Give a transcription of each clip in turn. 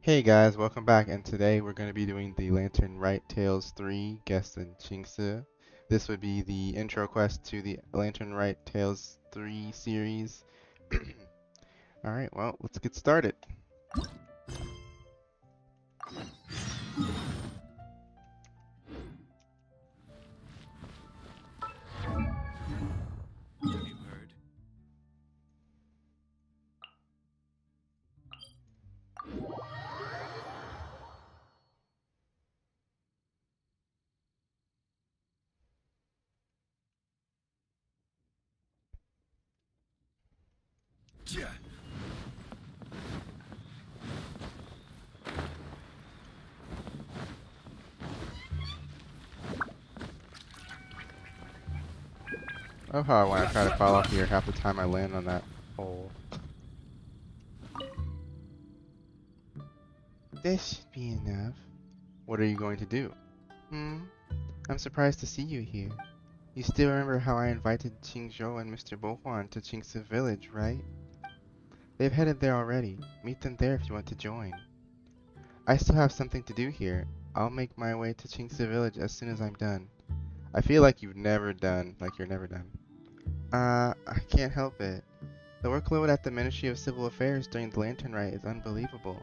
Hey guys, welcome back, and today we're going to be doing the Lantern Rite Tales 3 Guest in Qingce. This would be the intro quest to the Lantern Rite Tales 3 series. Alright, well, let's get started. Have you heard? Yeah. Oh, how when I try to fall off here, half the time I land on that hole. This should be enough. What are you going to do? I'm surprised to see you here. You still remember how I invited Qingce and Mr. Bohuan to Qingce Village, right? They've headed there already. Meet them there if you want to join. I still have something to do here. I'll make my way to Qingce Village as soon as I'm done. I feel like you're never done. I can't help it. The workload at the Ministry of Civil Affairs during the Lantern Rite is unbelievable.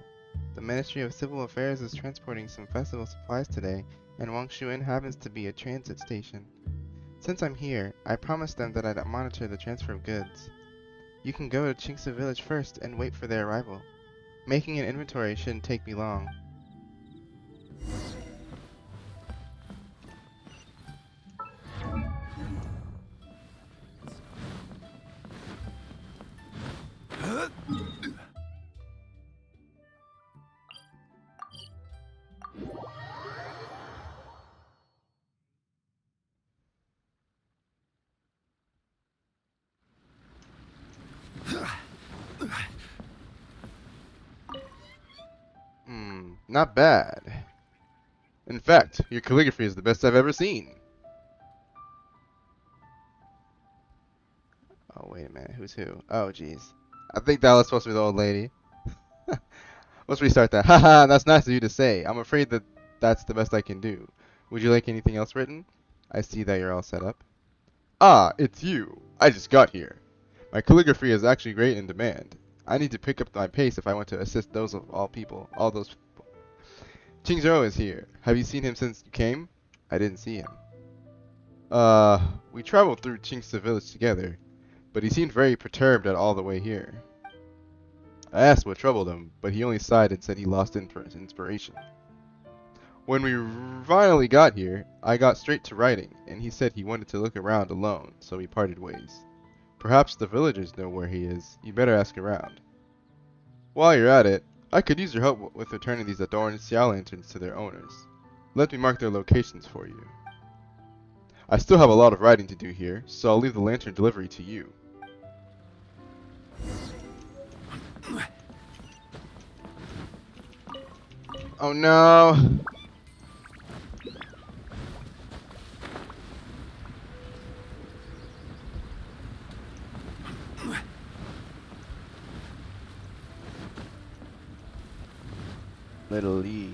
The Ministry of Civil Affairs is transporting some festival supplies today, and Wangshuin happens to be a transit station. Since I'm here, I promised them that I'd monitor the transfer of goods. You can go to Qingce Village first and wait for their arrival. Making an inventory shouldn't take me long. Not bad. In fact, your calligraphy is the best I've ever seen. Oh, wait a minute. Who's who? Oh, jeez. I think that was supposed to be the old lady. Let's restart that. Haha, that's nice of you to say. I'm afraid that that's the best I can do. Would you like anything else written? I see that you're all set up. Ah, it's you. I just got here. My calligraphy is actually great in demand. I need to pick up my pace if I want to assist those of all those people. Qingce is here. Have you seen him since you came? I didn't see him. We traveled through Qingce village together, but he seemed very perturbed at all the way here. I asked what troubled him, but he only sighed and said he lost inspiration. When we finally got here, I got straight to writing, and he said he wanted to look around alone, so we parted ways. Perhaps the villagers know where he is. You better ask around. While you're at it, I could use your help with returning these adorned Xiao lanterns to their owners. Let me mark their locations for you. I still have a lot of writing to do here, so I'll leave the lantern delivery to you. Oh no! Little Yi.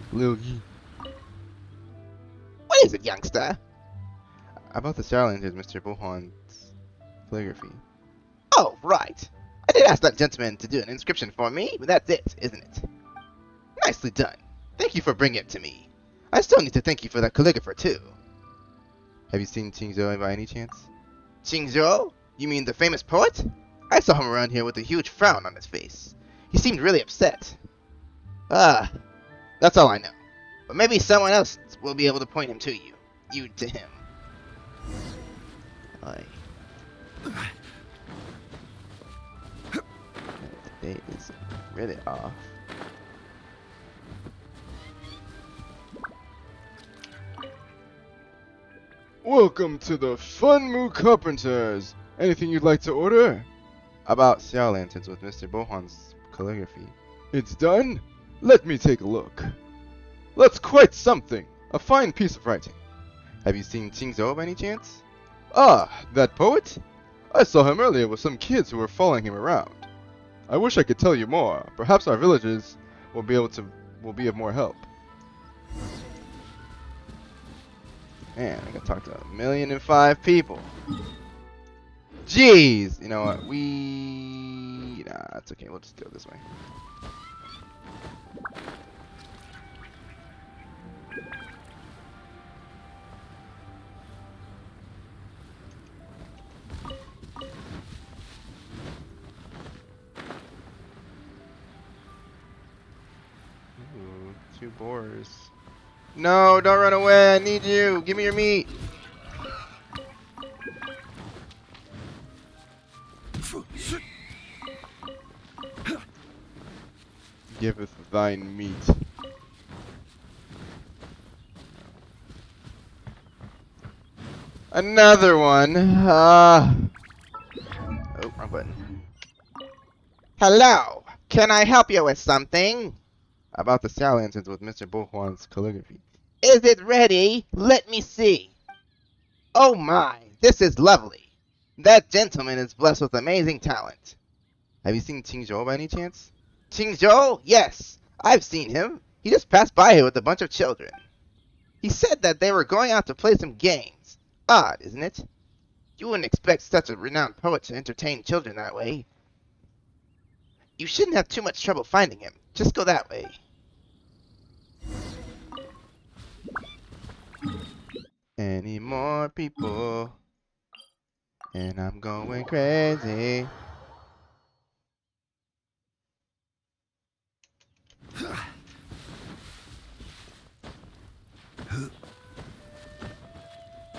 What is it, youngster? About the Xiao lanterns, Mr. Bohuan's calligraphy. Oh, right. I did ask that gentleman to do an inscription for me, but that's it, isn't it? Nicely done. Thank you for bringing it to me. I still need to thank you for that calligrapher, too. Have you seen Qingce by any chance? Qingce? You mean the famous poet? I saw him around here with a huge frown on his face. He seemed really upset. Ah, that's all I know. But maybe someone else will be able to point him to you. You to him. The date is really off. Welcome to the Funmu Carpenters. Anything you'd like to order? About Xiao lanterns with Mr. Bohuan's calligraphy. It's done? Let me take a look. That's quite something. A fine piece of writing. Have you seen Qingce by any chance? Ah, that poet? I saw him earlier with some kids who were following him around. I wish I could tell you more. Perhaps our villagers will be able to will be of more help. Man, I gotta talk to 1,000,005 people. Jeez! You know what? Nah, it's okay. We'll just go this way. Ooh, 2 boars. No, don't run away. I need you. Give me your meat. Giveth thine meat. Another one. Oh, wrong button. Hello! Can I help you with something? About the Lanterns with Mr. Bohuan's calligraphy. Is it ready? Let me see. Oh my, this is lovely. That gentleman is blessed with amazing talent. Have you seen Qingce by any chance? Qingce? Yes, I've seen him. He just passed by here with a bunch of children. He said that they were going out to play some games. Odd, isn't it? You wouldn't expect such a renowned poet to entertain children that way. You shouldn't have too much trouble finding him. Just go that way. Any more people? And I'm going crazy.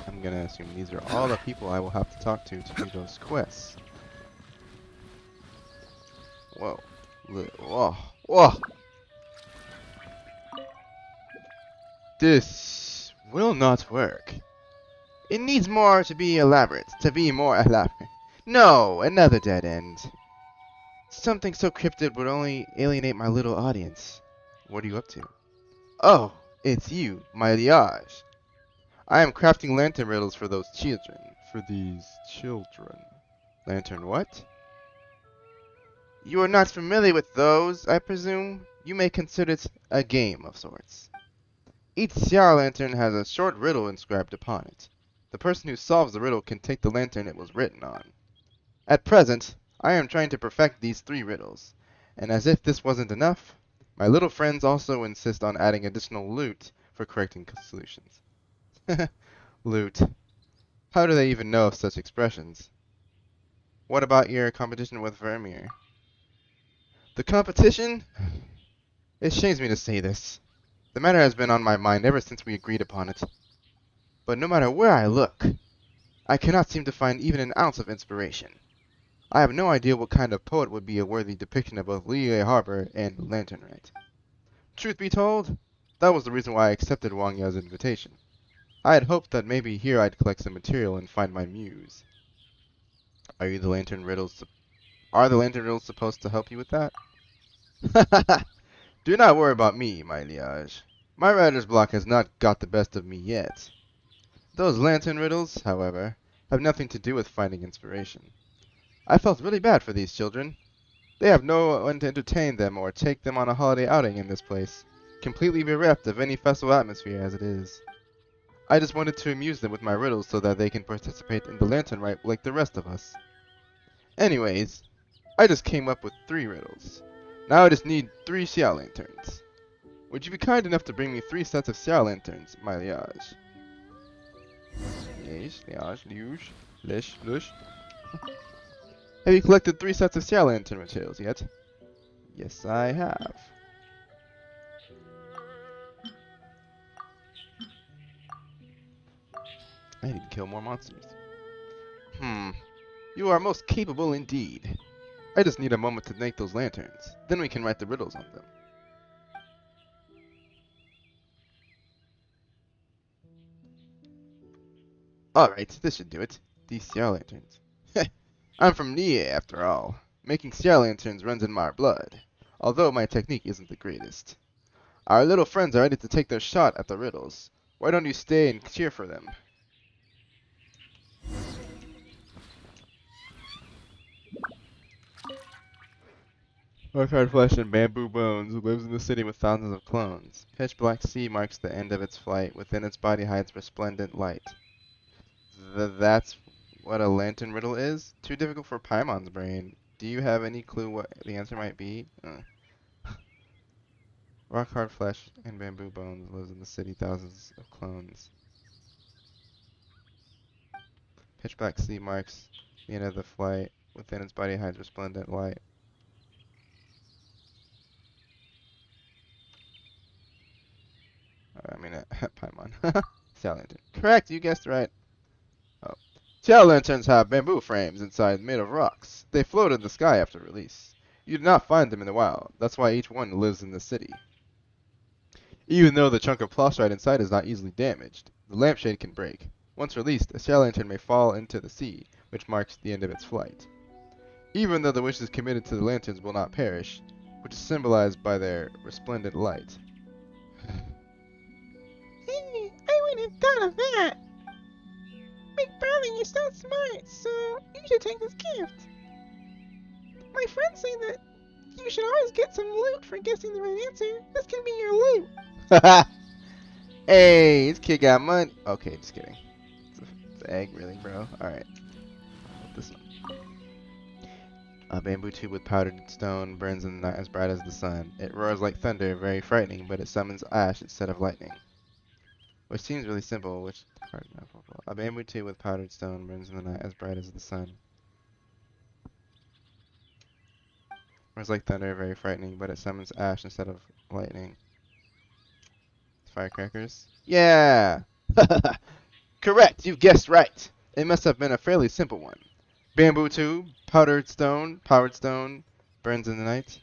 I'm gonna assume these are all the people I will have to talk to do those quests. Whoa. Whoa. Whoa. This will not work. It needs more to be elaborate. No, another dead end. Something so cryptic would only alienate my little audience. What are you up to? Oh, it's you, my liage. I am crafting lantern riddles for those children. For these children. Lantern what? You are not familiar with those, I presume? You may consider it a game of sorts. Each Xia lantern has a short riddle inscribed upon it. The person who solves the riddle can take the lantern it was written on. At present, I am trying to perfect these 3 riddles, and as if this wasn't enough, my little friends also insist on adding additional loot for correcting solutions. Loot. How do they even know of such expressions? What about your competition with Vermeer? The competition? It shames me to say this. The matter has been on my mind ever since we agreed upon it. But no matter where I look, I cannot seem to find even an ounce of inspiration. I have no idea what kind of poet would be a worthy depiction of both Liyue Harbor and Lantern Rite. Truth be told, that was the reason why I accepted Wang Ya's invitation. I had hoped that maybe here I'd collect some material and find my muse. Are the Lantern Riddles supposed to help you with that? Do not worry about me, my liage. My writer's block has not got the best of me yet. Those Lantern Riddles, however, have nothing to do with finding inspiration. I felt really bad for these children. They have no one to entertain them or take them on a holiday outing in this place, completely bereft of any festival atmosphere as it is. I just wanted to amuse them with my riddles so that they can participate in the Lantern Rite like the rest of us. Anyways, I just came up with 3 riddles. Now I just need 3 Xia Lanterns. Would you be kind enough to bring me 3 sets of Xia Lanterns, my liage? Yes, liage, liege, lish, lush. Have you collected 3 sets of Xia Lantern materials yet? Yes, I have. I need to kill more monsters. You are most capable indeed. I just need a moment to make those lanterns. Then we can write the riddles on them. Alright, this should do it. These Xia Lanterns. I'm from Nie, after all. Making Xia Lanterns runs in my blood, although my technique isn't the greatest. Our little friends are ready to take their shot at the riddles. Why don't you stay and cheer for them? Rock-hard flesh and bamboo bones, lives in the city with thousands of clones. Pitch black sea marks the end of its flight. Within its body hides resplendent light. That's what a lantern riddle is? Too difficult for Paimon's brain. Do you have any clue what the answer might be? Rock-hard flesh and bamboo bones, lives in the city, thousands of clones. Pitch black sea marks the end of the flight. Within its body hides resplendent light. Paimon. Sea lantern. Correct, you guessed right. Oh. Sea lanterns have bamboo frames inside made of rocks. They float in the sky after release. You do not find them in the wild. That's why each one lives in the city. Even though the chunk of plasrite inside is not easily damaged, the lampshade can break. Once released, a sea lantern may fall into the sea, which marks the end of its flight. Even though the wishes committed to the lanterns will not perish, which is symbolized by their resplendent light. Hey, I wouldn't have thought of that. Big brother, you're so smart, so you should take this gift. My friends say that you should always get some loot for guessing the right answer. This can be your loot. Hey, this kid got money. Okay, just kidding. It's an egg, really, bro. Alright. This one. A bamboo tube with powdered stone burns in the night as bright as the sun. It roars like thunder, very frightening, but it summons ash instead of lightning. Which seems really simple, which... A bamboo tube with powdered stone burns in the night as bright as the sun. Roars like thunder, very frightening, but it summons ash instead of lightning. Firecrackers? Yeah! Correct, you've guessed right. It must have been a fairly simple one. Bamboo tube, powered stone, burns in the night.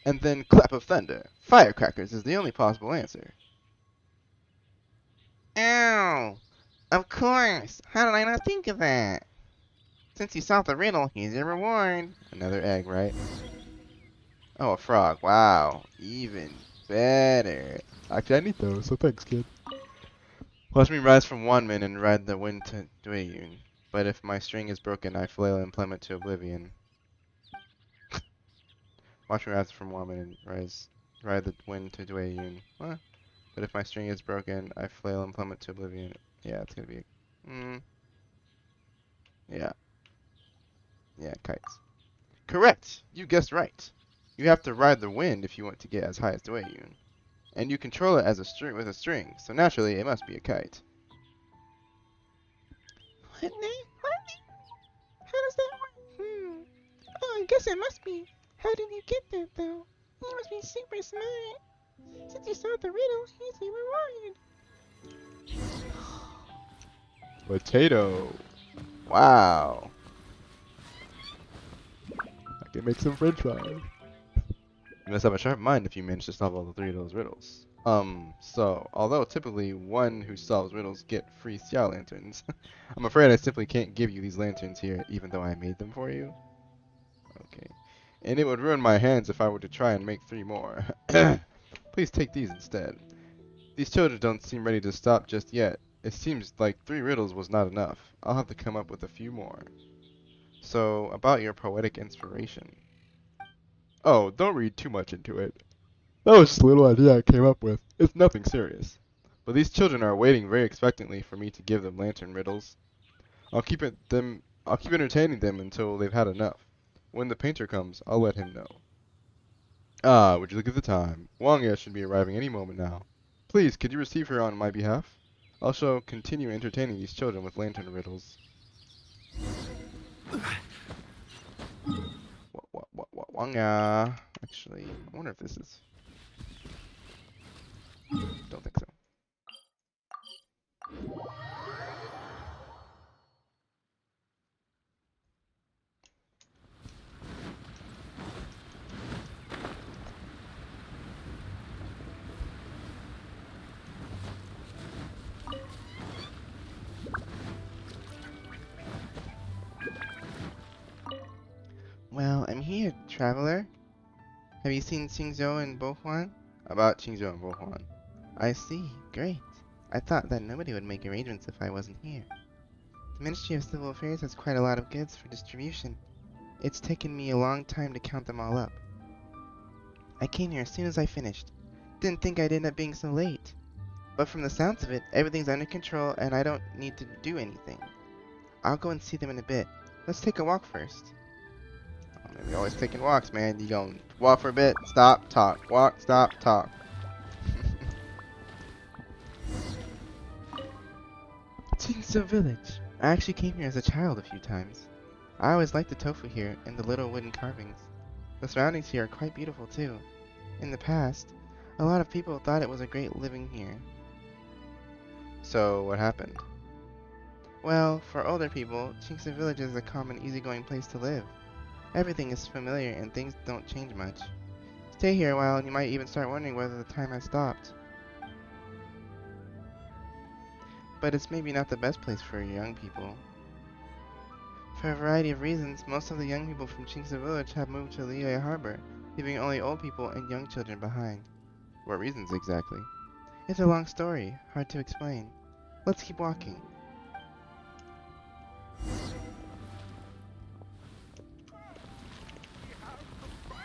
And then clap of thunder. Firecrackers is the only possible answer. Ow! Of course! How did I not think of that? Since you solved the riddle, here's your reward. Another egg, right? Oh, a frog. Wow. Even better. Actually, I need those, so thanks, kid. Watch me rise from Wanman and ride the wind to Dwayun. But if my string is broken, I flail and plummet to oblivion. Watch me rise from Wanman and ride the wind to Dwayun. What? But if my string is broken, I flail and plummet to oblivion. Yeah, it's gonna be. Yeah. Yeah, kites. Correct. You guessed right. You have to ride the wind if you want to get as high as Dwayun. And you control it as a string with a string, so naturally it must be a kite. What? How does that work? Oh, I guess it must be. How did you get that, though? You must be super smart. Since you solved the riddle, here's your reward. Potato. Wow. I can make some french fries. You must have a sharp mind if you manage to solve all the three of those riddles. So, although typically one who solves riddles get free sea lanterns, I'm afraid I simply can't give you these lanterns here, even though I made them for you. Okay. And it would ruin my hands if I were to try and make 3 more. Please take these instead. These children don't seem ready to stop just yet. It seems like 3 riddles was not enough. I'll have to come up with a few more. So, about your poetic inspiration. Oh, don't read too much into it. That was just a little idea I came up with. It's nothing serious. But these children are waiting very expectantly for me to give them lantern riddles. I'll keep entertaining them until they've had enough. When the painter comes, I'll let him know. Ah, would you look at the time? Wangya should be arriving any moment now. Please, could you receive her on my behalf? I'll continue entertaining these children with lantern riddles. Wangya. Actually, I wonder if this is... Don't think so. Well, I'm here, traveler. Have you seen Qingce and Bohuan? About Qingce and Bohuan. I see. Great. I thought that nobody would make arrangements if I wasn't here. The Ministry of Civil Affairs has quite a lot of goods for distribution. It's taken me a long time to count them all up. I came here as soon as I finished. Didn't think I'd end up being so late. But from the sounds of it, everything's under control and I don't need to do anything. I'll go and see them in a bit. Let's take a walk first. Oh, man, you're always taking walks, man. You gonna walk for a bit, stop, talk. Walk, stop, talk. Qingce Village. I actually came here as a child a few times. I always liked the tofu here and the little wooden carvings. The surroundings here are quite beautiful too. In the past, a lot of people thought it was a great living here. So, what happened? Well, for older people, Qingce Village is a calm and easygoing place to live. Everything is familiar and things don't change much. Stay here a while and you might even start wondering whether the time has stopped. But it's maybe not the best place for young people. For a variety of reasons, most of the young people from Qingce Village have moved to Liyue Harbor, leaving only old people and young children behind. What reasons exactly? It's a long story, hard to explain. Let's keep walking.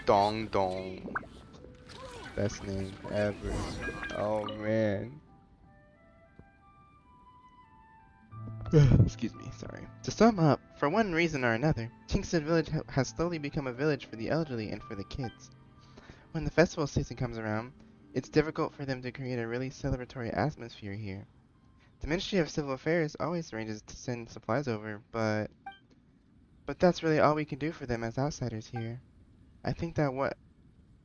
Dong Dong. Best name ever. Oh man. Excuse me, sorry. To sum up, for one reason or another, Qingce Village has slowly become a village for the elderly and for the kids. When the festival season comes around, it's difficult for them to create a really celebratory atmosphere here. The Ministry of Civil Affairs always arranges to send supplies over, but that's really all we can do for them as outsiders here. I think that what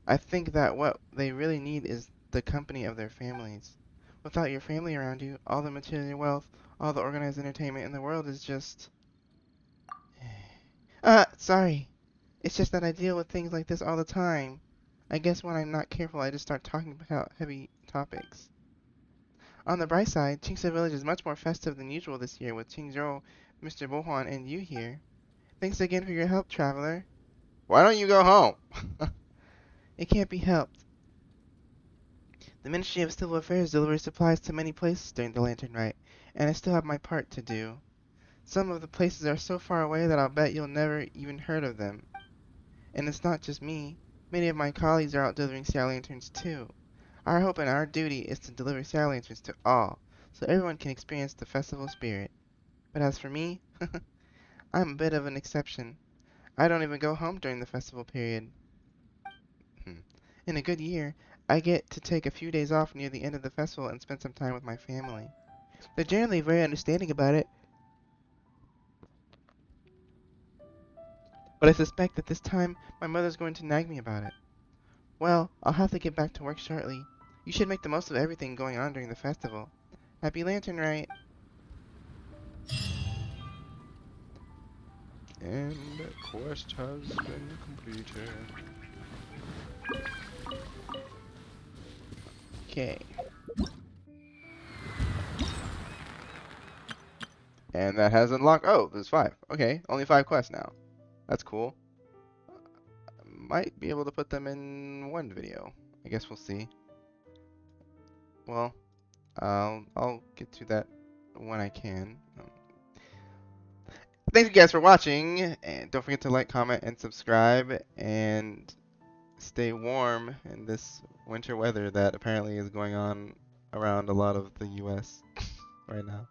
I think that what they really need is the company of their families. Without your family around you, all the material wealth, all the organized entertainment in the world is just sorry. It's just that I deal with things like this all the time. I guess when I'm not careful, I just start talking about heavy topics. On the bright side, Qingce Village is much more festive than usual this year with Qingzhou, Mr. Bohuan, and you here. Thanks again for your help, traveler. Why don't you go home? It can't be helped. The Ministry of Civil Affairs delivers supplies to many places during the Lantern Rite, and I still have my part to do. Some of the places are so far away that I'll bet you'll never even heard of them. And it's not just me. Many of my colleagues are out delivering Xiao Lanterns too. Our hope and our duty is to deliver Xiao Lanterns to all, so everyone can experience the festival spirit. But as for me, I'm a bit of an exception. I don't even go home during the festival period. Hmm. In a good year, I get to take a few days off near the end of the festival and spend some time with my family. They're generally very understanding about it, but I suspect that this time my mother's going to nag me about it. Well, I'll have to get back to work shortly. You should make the most of everything going on during the festival. Happy Lantern Rite! And quest has been completed. Okay. And that has unlocked. Oh, there's 5. Okay, only 5 quests now. That's cool. Might be able to put them in one video. I guess we'll see. Well, I'll get to that when I can. Thank you guys for watching, and don't forget to like, comment, and subscribe, and stay warm in this winter weather that apparently is going on around a lot of the U.S. right now.